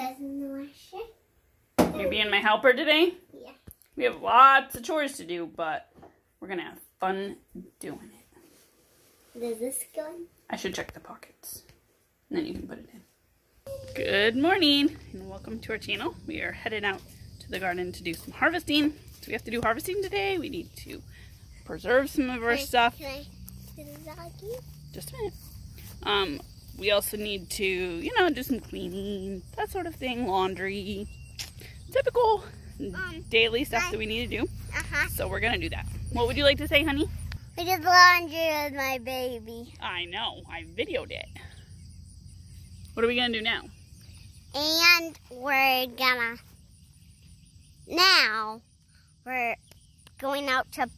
doesn't wash it. You're being my helper today? Yeah. We have lots of chores to do, but we're going to have fun doing it. Does this go in? I should check the pockets. And then you can put it in. Good morning, and welcome to our channel. We are headed out to the garden to do some harvesting. So we have to do harvesting today. We need to preserve some of our stuff. Can I do the doggy? Just a minute. We also need to, do some cleaning, that sort of thing, laundry, typical daily stuff that we need to do. So we're gonna do that. What would you like to say, honey? We did laundry with my baby. I know, I videoed it. What are we gonna do now? And we're going out to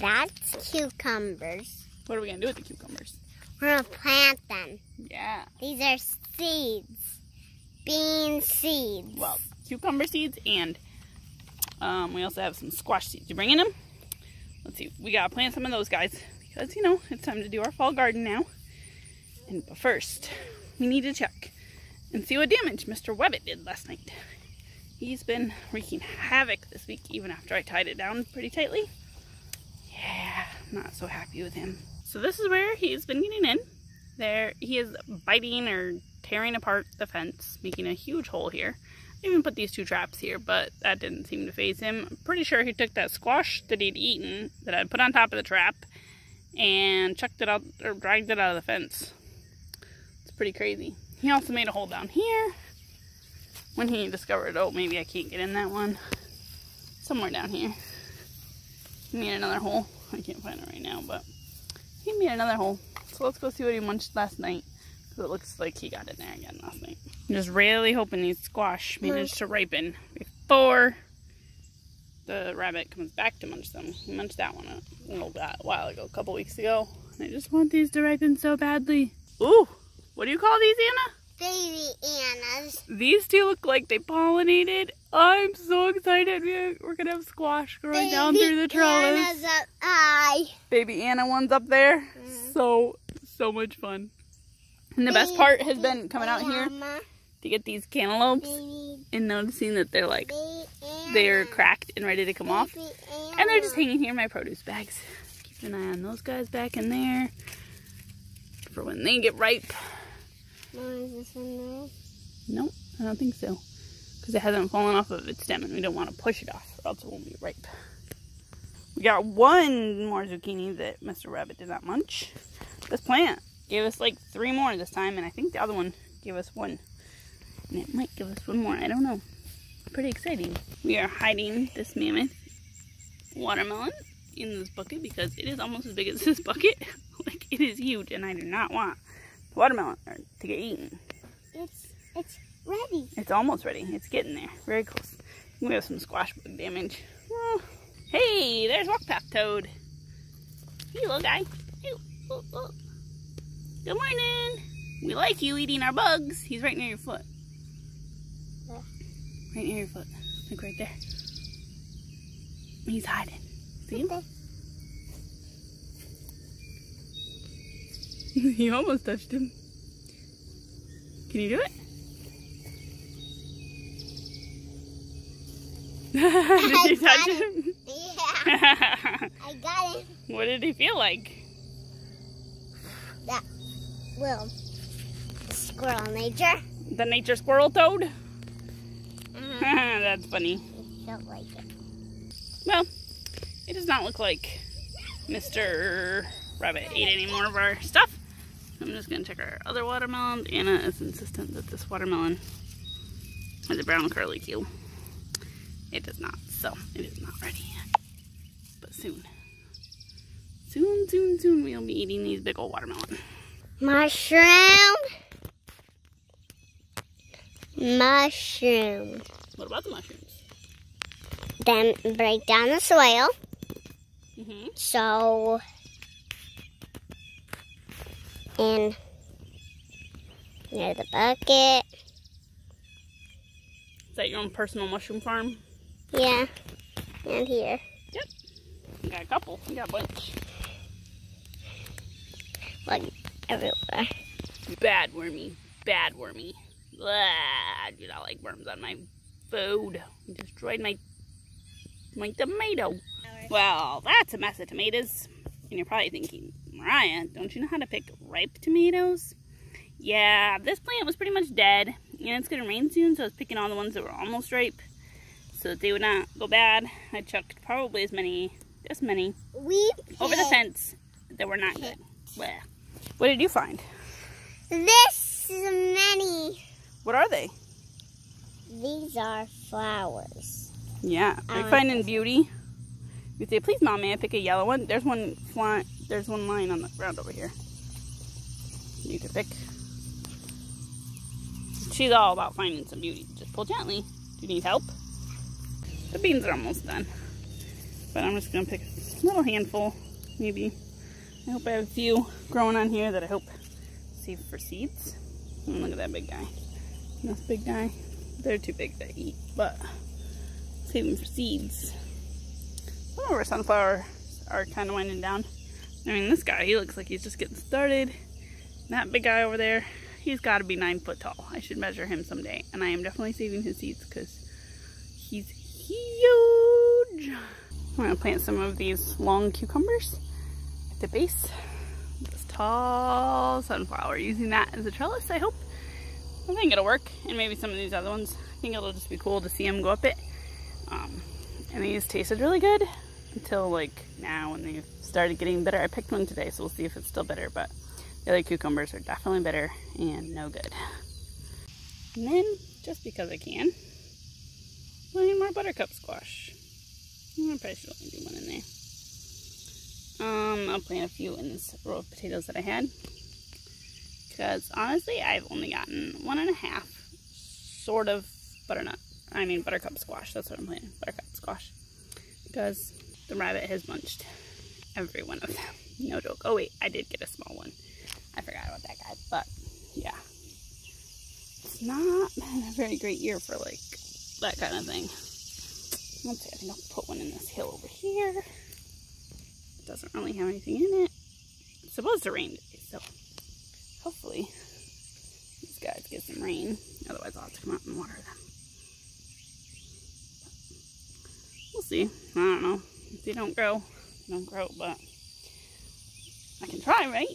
that's cucumbers. What are we gonna do with the cucumbers? We're gonna plant them. Yeah. These are seeds. Bean seeds. Well, cucumber seeds, and we also have some squash seeds. You bringing them? Let's see. We gotta plant some of those guys because it's time to do our fall garden now. But first, we need to check and see what damage Mr. Webbit did last night. He's been wreaking havoc this week, even after I tied it down pretty tightly. Yeah, not so happy with him. So this is where he's been getting in. There, he is biting or tearing apart the fence, making a huge hole here. I even put these 2 traps here, but that didn't seem to faze him. I'm pretty sure he took that squash that he'd eaten, that I'd put on top of the trap, and chucked it out, or dragged it out of the fence. It's pretty crazy. He also made a hole down here when he discovered, oh, maybe I can't get in that one. Somewhere down here. He made another hole. I can't find it right now, but he made another hole. So let's go see what he munched last night, because it looks like he got in there again last night. I'm just really hoping these squash manage to ripen before the rabbit comes back to munch them. He munched that one a while ago, a couple weeks ago. And I just want these to ripen so badly. Ooh, what do you call these, Anna? Baby Annas. These 2 look like they pollinated. I'm so excited. We're going to have squash growing down through the trellis. Anna's up high. Baby Anna one's up there. So much fun. And the best part has been coming out here to get these cantaloupes and noticing that they're cracked and ready to come off. And they're just hanging here in my produce bags. Keep an eye on those guys back in there for when they get ripe. Is this one there? Nope, I don't think so. Because it hasn't fallen off of its stem and we don't want to push it off or else it won't be ripe. We got 1 more zucchini that Mr. Rabbit did not munch. This plant gave us like 3 more this time, and I think the other one gave us 1. And it might give us 1 more, I don't know. Pretty exciting. We are hiding this mammoth watermelon in this bucket because it is almost as big as this bucket. Like, it is huge, and I do not want the watermelon to get eaten. It's ready. It's almost ready. It's getting there. Very close. We have some squash bug damage. Oh. Hey, there's Walkpath Toad. Hey, little guy. Hey, oh. Good morning. We like you eating our bugs. He's right near your foot. Where? Right near your foot. Look right there. He's hiding. See him? You almost touched him. Can you do it? Did you touch him? Yeah. I got him. What did he feel like? That little squirrel nature. The nature squirrel toad? That's funny. It felt like it. Well, it does not look like Mr. Rabbit ate any more of our stuff. I'm just going to check our other watermelons. Anna is insistent that this watermelon has a brown curly Q. It does not, so it is not ready yet. But soon. Soon we'll be eating these big old watermelon. Mushroom. What about the mushrooms? Then break down the soil. So, in near the bucket. Is that your own personal mushroom farm? Yeah, and here. Yep. You got a couple. You got a bunch. Like everywhere. Bad wormy. Bad wormy. Blah, I do not like worms on my food. You destroyed my tomato. Well, that's a mess of tomatoes. And you're probably thinking, Mariah, don't you know how to pick ripe tomatoes? Yeah, this plant was pretty much dead. And it's going to rain soon, so I was picking all the ones that were almost ripe so that they would not go bad. I chucked probably just many, over the fence that were not good. Blech. What did you find? This is many. What are they? These are flowers. Yeah, are you finding beauty? You say, please, Mom, may I pick a yellow one? There's one lying on the ground over here. You can pick. She's all about finding some beauty. Just pull gently. Do you need help? The beans are almost done. But I'm just going to pick a little handful, maybe. I hope I have a few growing on here that I hope save for seeds. And look at that big guy. This big guy. They're too big to eat, but save them for seeds. Some of our sunflowers are kind of winding down. I mean, this guy, he looks like he's just getting started. That big guy over there, he's got to be 9 foot tall. I should measure him someday. And I am definitely saving his seeds because he's huge. I'm going to plant some of these long cucumbers at the base of this tall sunflower. Using that as a trellis, I hope. I think it'll work. And maybe some of these other ones. I think it'll just be cool to see them go up it. And these tasted really good until like now when they've started getting bitter. I picked one today, so we'll see if it's still bitter, but the other cucumbers are definitely bitter and no good. And then, just because I can, I need more buttercup squash. I probably should only do one in there. I'll plant a few in this row of potatoes that I had. Because honestly, I've only gotten 1.5 sort of buttercup squash. That's what I'm planting, buttercup squash. Because the rabbit has munched every one of them. No joke. Oh wait, I did get a small one. I forgot about that guy, but yeah. It's not been a very great year for like that kind of thing. Let's see, I think I'll put one in this hill over here. It doesn't really have anything in it. It's supposed to rain today, so hopefully these guys get some rain. Otherwise I'll have to come out and water them. We'll see. I don't know. If they don't grow, but I can try, right?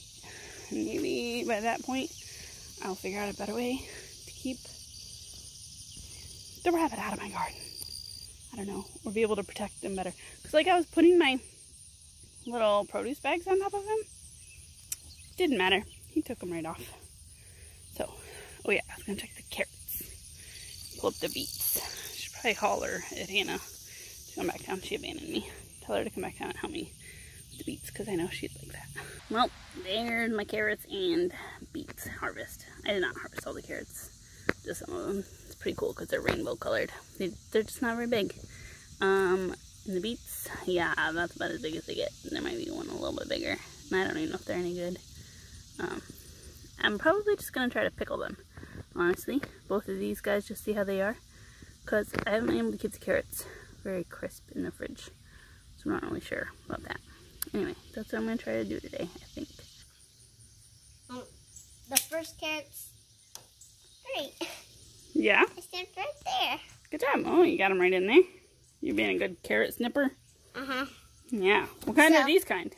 Maybe by that point, I'll figure out a better way to keep the rabbit out of my garden. I don't know. Or be able to protect them better. Because like I was putting my little produce bags on top of him. Didn't matter. He took them right off. So, oh yeah, I was going to check the carrots. Pull up the beets. I should probably holler at Hannah to come back down. She abandoned me. Tell her to come back down and help me with the beets because I know she'd like that. Well, there's my carrots and beets harvest. I did not harvest all the carrots. Just some of them. It's pretty cool because they're rainbow colored. They're just not very big. And the beets, yeah, that's about as big as they get. There might be one a little bit bigger. And I don't even know if they're any good. I'm probably just going to try to pickle them, honestly. Both of these guys, just see how they are. Because I haven't been able to keep the carrots very crisp in the fridge. So I'm not really sure about that. Anyway, that's what I'm going to try to do today, I think. The first carrot's great. Yeah? I stepped right there. Good job. Oh, you got them right in there. You're being a good carrot snipper. Uh-huh. Yeah. What kind are these kind?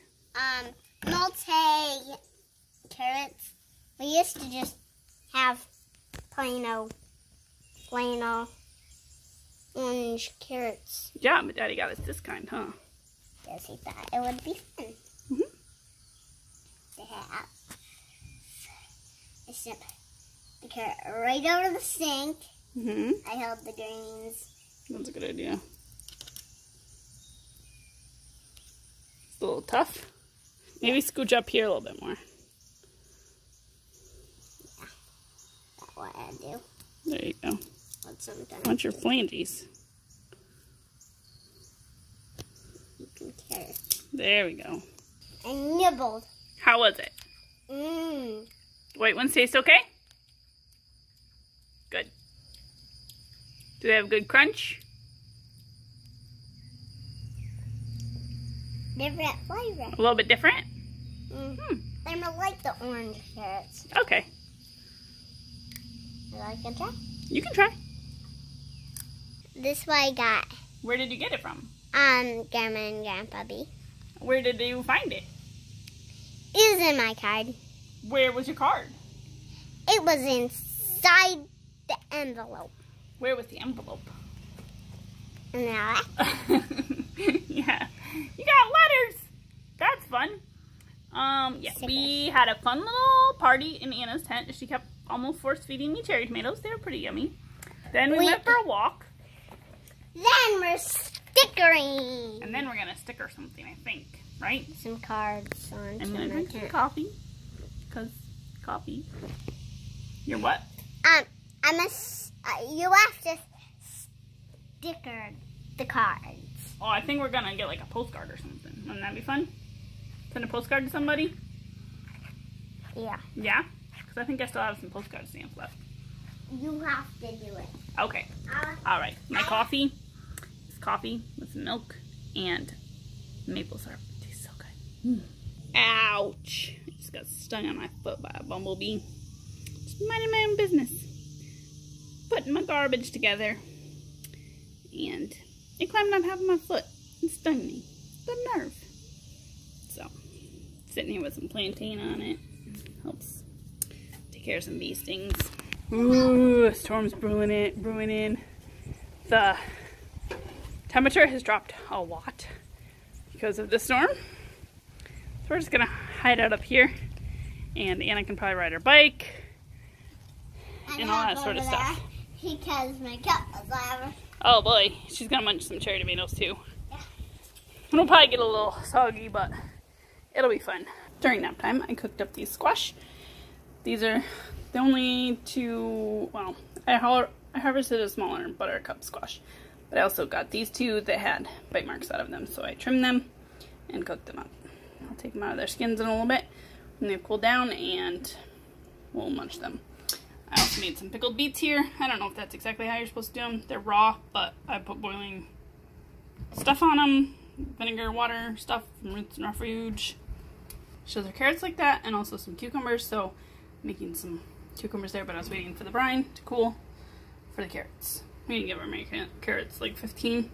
Multi carrots. We used to just have plain old orange carrots. Yeah, but Daddy got us this kind, huh? Yes, he thought it would be fun. To have. I snipped the carrot right out of the sink. I held the greens. That's a good idea. It's a little tough. Maybe scooch up here a little bit more. Yeah, that's what I do. There you go. Sometimes Want your flanges. Carrot. There we go. I nibbled. How was it? White ones taste okay? Good. Do they have good crunch? Different flavor. A little bit different? I like the orange carrots. Okay. I can try. You can try. This is what I got. Where did you get it from? Grandma and Grandpa B. Where did you find it? It was in my card. Where was your card? It was inside the envelope. Where was the envelope? In there. Yeah. You got letters. That's fun. Yeah, we had a fun little party in Anna's tent. She kept almost force feeding me cherry tomatoes. They were pretty yummy. Then we went for a walk. Then we're stickering. And then we're going to sticker something, I think. Right? Some cards on. I'm going to drink some coffee. Because coffee. You're what? You have to sticker the cards. Oh, I think we're going to get like a postcard or something. Wouldn't that be fun? Send a postcard to somebody? Yeah. Yeah? Because I think I still have some postcard stamps left. You have to do it. Okay. All right. My coffee is coffee with some milk and maple syrup. It tastes so good. Ouch. I just got stung on my foot by a bumblebee. Just minding my own business. Putting my garbage together. And it climbed on top of my foot and stung me. The nerve. So, sitting here with some plantain on it. Helps take care of some bee stings. Ooh, a storm's brewing in. The temperature has dropped a lot because of the storm. So we're just gonna hide out up here, and Anna can probably ride her bike and all that sort of stuff. Because my cup is lava. Oh boy, she's gonna munch some cherry tomatoes too. Yeah. It'll probably get a little soggy, but it'll be fun. During nap time, I cooked up these squash. These are the only two, well, I harvested a smaller buttercup squash, but I also got these two that had bite marks out of them, so I trimmed them and cooked them up. I'll take them out of their skins in a little bit when they've cooled down, and we'll munch them. I also made some pickled beets here. I don't know if that's exactly how you're supposed to do them. They're raw, but I put boiling stuff on them, vinegar, water, stuff from Roots and Refuge. So they're carrots like that, and also some cucumbers, so making some cucumbers there, but I was waiting for the brine to cool for the carrots. We didn't give our many carrots, like 15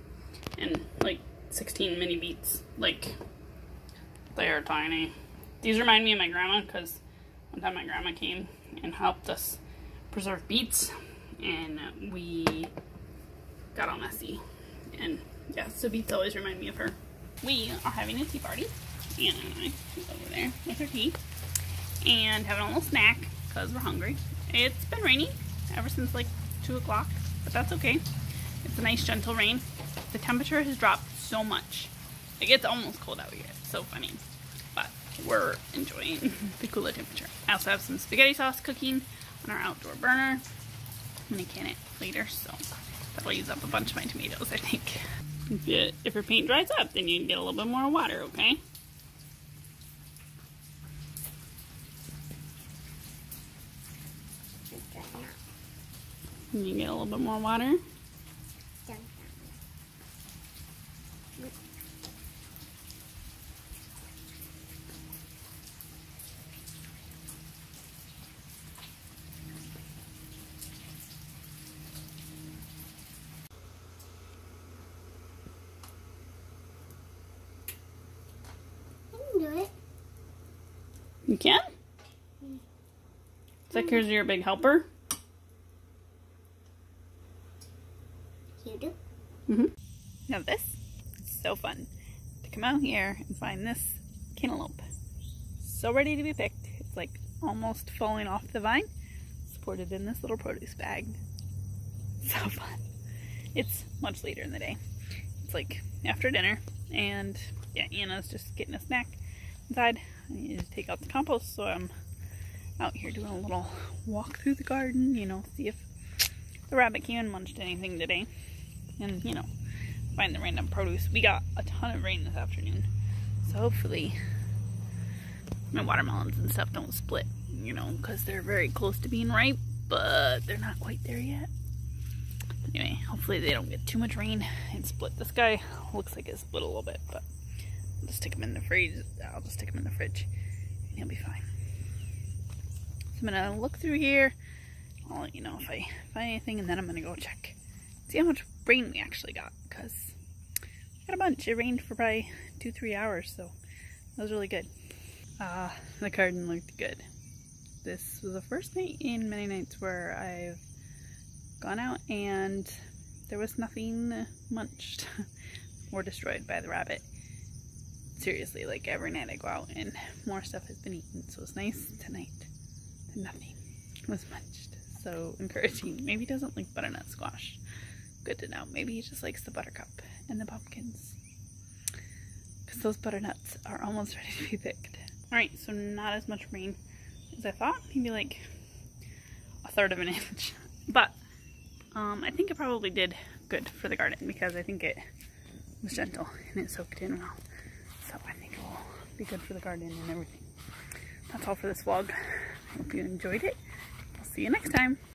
and like 16 mini beets. Like, they are tiny. These remind me of my grandma, because one time my grandma came and helped us preserve beets, and we got all messy. And yeah, so beets always remind me of her. We are having a tea party. Anna and I is over there with her tea and having a little snack because we're hungry. It's been raining ever since like 2 o'clock, but that's okay. It's a nice gentle rain. The temperature has dropped so much. It gets almost cold out here. It's so funny, but we're enjoying the cooler temperature. I also have some spaghetti sauce cooking on our outdoor burner. I'm gonna can it later, so that'll use up a bunch of my tomatoes, I think. If your paint dries up, then you can get a little bit more water, okay? You get a little bit more water. I can do it. You can? Is that because you're a big helper? You do? Mm-hmm. Now this is so fun to come out here and find this cantaloupe. So ready to be picked. It's like almost falling off the vine. Supported in this little produce bag. So fun. It's much later in the day. It's like after dinner, and yeah, Anna's just getting a snack inside. I need to take out the compost, so I'm out here doing a little walk through the garden, you know, see if the rabbit came and munched anything today. And, you know, find the random produce. We got a ton of rain this afternoon, so hopefully my watermelons and stuff don't split, you know, because they're very close to being ripe, but they're not quite there yet. Anyway, hopefully they don't get too much rain and split. This guy looks like it split a little bit, but I'll just stick them in the fridge. he'll be fine. So I'm gonna look through here. I'll let you know if I find anything, and then I'm gonna go check, see how much rain we actually got, because we got a bunch. It rained for probably 2-3 hours, so that was really good. The garden looked good. This was the first night in many nights where I've gone out and there was nothing munched or destroyed by the rabbit. Seriously, like every night I go out and more stuff has been eaten, so it's nice tonight that nothing was munched. So encouraging. Maybe he doesn't like butternut squash. Good to know. Maybe he just likes the buttercup and the pumpkins, because those butternuts are almost ready to be picked. Alright, so not as much rain as I thought. Maybe like 1/3 of an inch. But I think it probably did good for the garden, because I think it was gentle and it soaked in well. So I think it will be good for the garden and everything. That's all for this vlog. I hope you enjoyed it. I'll see you next time.